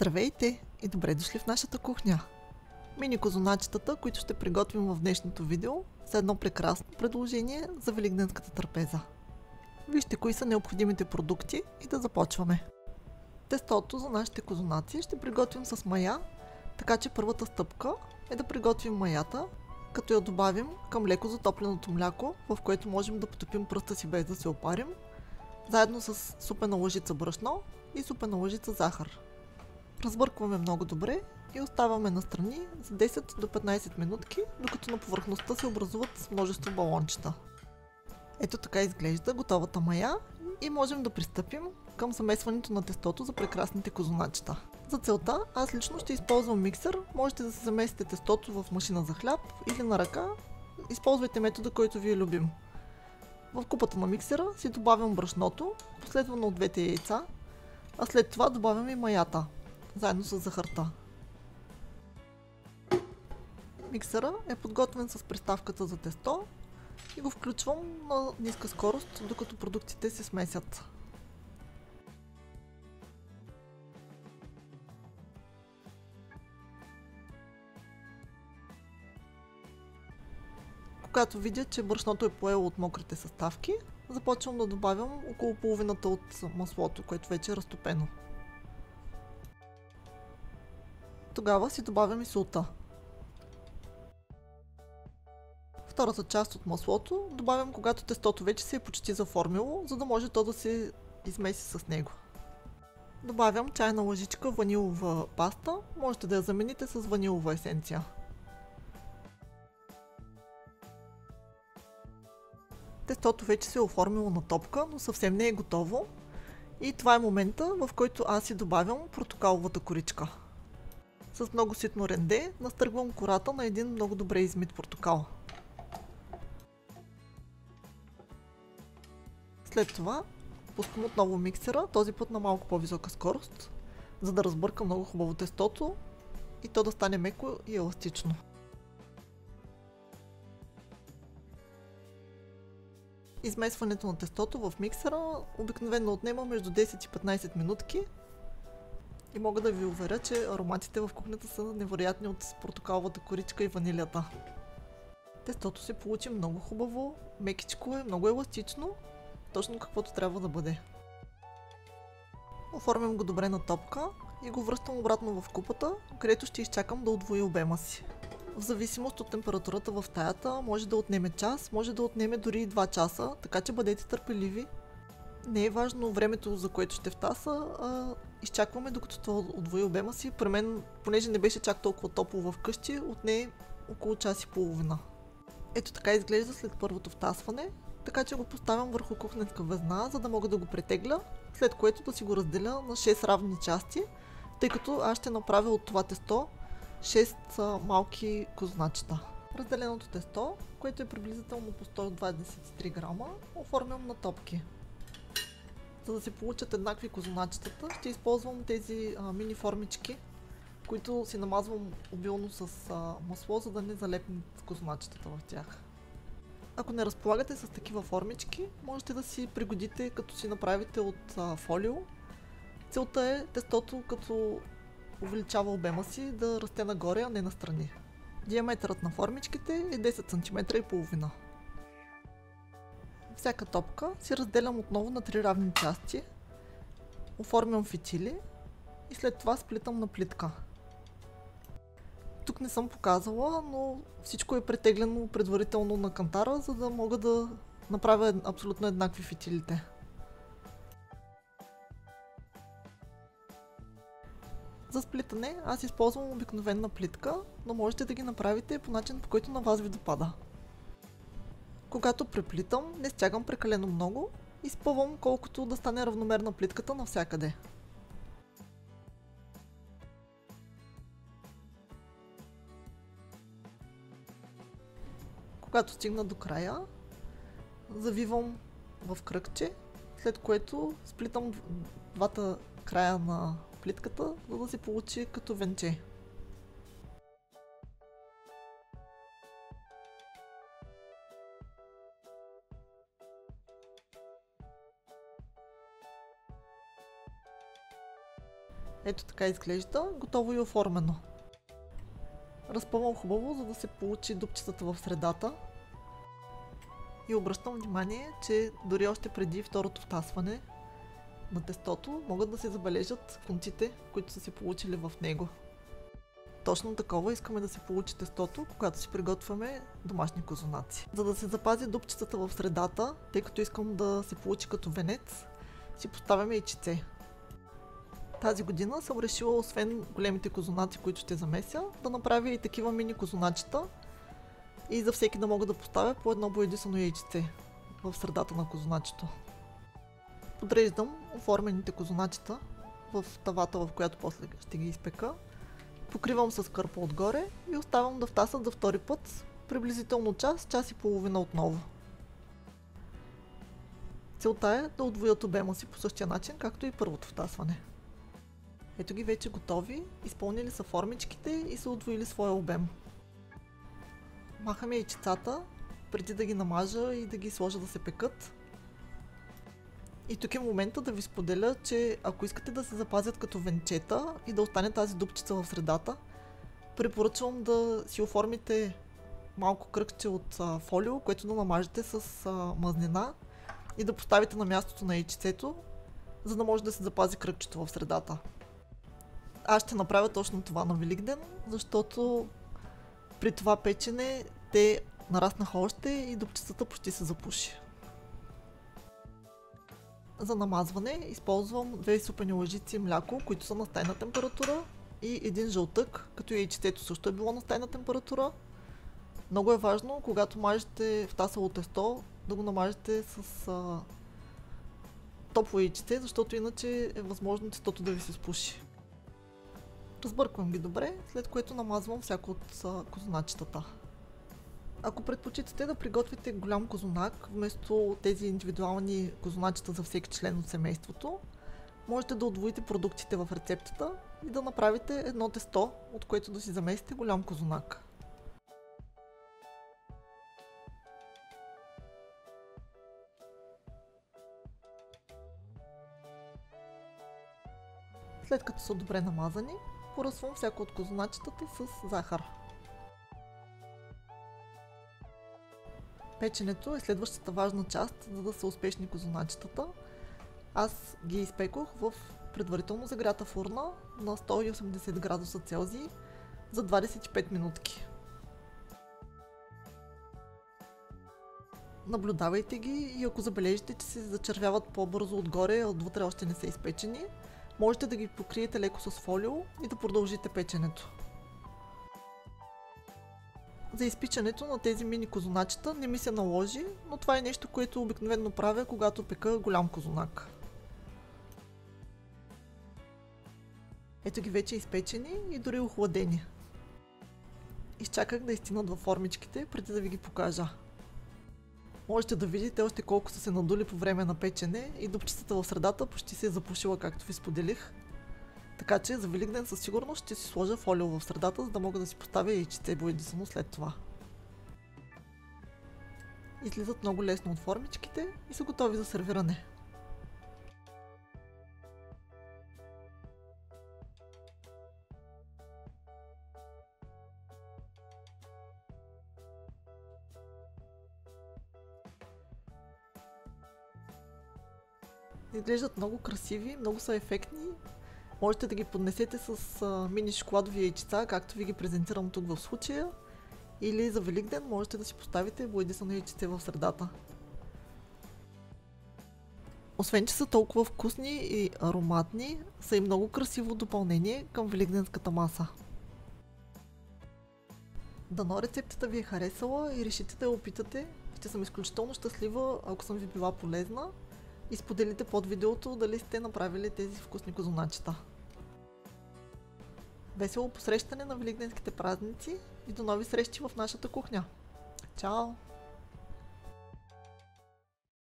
Здравейте и добре дошли в нашата кухня! Мини козуначетата, които ще приготвим в днешното видео, са едно прекрасно предложение за великденската трапеза. Вижте кои са необходимите продукти и да започваме. Тестото за нашите козунаци ще приготвим с мая, така че първата стъпка е да приготвим маята, като я добавим към леко затопленото мляко, в което можем да потопим пръста си без да се опарим, заедно с супена лъжица брашно и супена лъжица захар. Разбъркваме много добре и оставяме настрани за 10 до 15 минутки, докато на повърхността се образуват множество балончета. Ето така изглежда готовата мая и можем да пристъпим към замесването на тестото за прекрасните козуначета. За целта аз лично ще използвам миксер, можете да се замесите тестото в машина за хляб или на ръка, използвайте метода, който ви е любим. В купата на миксера си добавям брашното, последвано от двете яйца, а след това добавям и маята, заедно с захарта. Миксера е подготвен с приставката за тесто и го включвам на ниска скорост, докато продуктите се смесят. Когато видя, че брашното е поело от мокрите съставки, започвам да добавям около половината от маслото, което вече е разтопено. Тогава си добавям и солта. Втората част от маслото добавям, когато тестото вече се е почти заформило, за да може то да се измеси с него. Добавям чайна лъжичка ванилова паста, можете да я замените с ванилова есенция. Тестото вече се е оформило на топка, но съвсем не е готово. И това е момента, в който аз си добавям портокаловата коричка. С много ситно ренде настъргвам кората на един много добре измит портокал. След това пускам отново миксера, този път на малко по-висока скорост, за да разбърка много хубаво тестото и то да стане меко и еластично. Измесването на тестото в миксера обикновено отнема между 10 и 15 минутки и мога да ви уверя, че ароматите в кухнята са невероятни от портокаловата коричка и ванилията. Тестото се получи много хубаво, мекичко е, много еластично, точно каквото трябва да бъде. Оформям го добре на топка и го връщам обратно в купата, където ще изчакам да удвои обема си. В зависимост от температурата в стаята може да отнеме час, може да отнеме дори и 2 часа, така че бъдете търпеливи. Не е важно времето, за което ще втаса, а изчакваме докато това удвои обема си. При мен, понеже не беше чак толкова топло вкъщи, отне около час и половина. Ето така изглежда след първото втасване, така че го поставям върху кухненска везна, за да мога да го претегля, след което да си го разделя на 6 равни части, тъй като аз ще направя от това тесто 6 малки козуначета. Разделеното тесто, което е приблизително по 123 грама, оформям на топки. За да се получат еднакви козуначетата, ще използвам тези мини формички, които си намазвам обилно с масло, за да не залепнат козуначетата в тях. Ако не разполагате с такива формички, можете да си пригодите, като си направите от фолио. Целта е тестото, като увеличава обема си, да расте нагоре, а не настрани. Диаметърът на формичките е 10 см и половина. Всяка топка си разделям отново на 3 равни части, оформям фитили и след това сплитам на плитка. Тук не съм показала, но всичко е претеглено предварително на кантара, за да мога да направя абсолютно еднакви фитилите. За сплитане аз използвам обикновена плитка, но можете да ги направите по начин, по който на вас ви допада. Когато преплитам, не стягам прекалено много и спъвам колкото да стане равномерна плитката навсякъде. Когато стигна до края, завивам в кръгче, след което сплитам двата края на плитката, за да се получи като венче. Ето така изглежда, готово и оформено. Разпъвам хубаво, за да се получи дупчетата в средата. И обръщам внимание, че дори още преди второто втасване на тестото могат да се забележат конците, които са се получили в него. Точно такова искаме да се получи тестото, когато си приготвяме домашни козунаци. За да се запази дупчетата в средата, тъй като искам да се получи като венец, си поставяме яйчице. Тази година съм решила, освен големите козунаци, които ще замеся, да направя и такива мини козуначета и за всеки да мога да поставя по едно боядисано яйчице в средата на козуначето. Подреждам оформените козуначета в тавата, в която после ще ги изпека. Покривам с кърпа отгоре и оставям да втасат за втори път, приблизително час, час и половина отново. Целта е да удвоят обема си по същия начин, както и първото втасване. Ето ги вече готови, изпълнили са формичките и са удвоили своя обем. Махаме яйчицата, преди да ги намажа и да ги сложа да се пекат. И тук е момента да ви споделя, че ако искате да се запазят като венчета и да остане тази дупчица в средата, препоръчвам да си оформите малко кръгче от фолио, което да намажете с мазнина и да поставите на мястото на яйчицето, за да може да се запази кръгчето в средата. Аз ще направя точно това на Великден, защото при това печене те нараснаха още и дупчицата почти се запуши. За намазване използвам 2 супени лъжици мляко, които са на стайна температура, и един жълтък, като яйчетето също е било на стайна температура. Много е важно, когато мажете втасало тесто, да го намажете с топло яйчете, защото иначе е възможно тестото да ви се спуши. Разбърквам ги добре, след което намазвам всяко от козуначетата. Ако предпочитате да приготвите голям козунак, вместо тези индивидуални козуначета за всеки член от семейството, можете да удвоите продуктите в рецептата и да направите едно тесто, от което да си замесите голям козунак. След като са добре намазани, поръсвам всяко от козуначетата с захар. Печенето е следващата важна част, за да са успешни козуначетата. Аз ги изпекох в предварително загрята фурна на 180 градуса Целзий за 25 минутки. Наблюдавайте ги и ако забележите, че се зачервяват по-бързо отгоре, а отвътре още не са изпечени, можете да ги покриете леко с фолио и да продължите печенето. За изпичането на тези мини козуначета не ми се наложи, но това е нещо, което обикновено правя, когато пека голям козунак. Ето ги вече изпечени и дори охладени. Изчаках да изтинат във формичките, преди да ви ги покажа. Можете да видите още колко са се надули по време на печене и дупчицата в средата почти се е запушила, както ви споделих. Така че за Великден със сигурност ще си сложа фолио в средата, за да мога да си поставя яйчице боядисано след това. Излизат много лесно от формичките и са готови за сервиране. Изглеждат много красиви, много са ефектни. Можете да ги поднесете с мини шоколадови яйчица, както ви ги презентирам тук в случая. Или за Великден можете да си поставите боядисано яйчице в средата. Освен че са толкова вкусни и ароматни, са и много красиво допълнение към великденската маса. Дано рецептата ви е харесала и решите да я опитате. Ще съм изключително щастлива, ако съм ви била полезна. И споделите под видеото дали сте направили тези вкусни козуначета. Весело посрещане на великденските празници и до нови срещи в нашата кухня! Чао!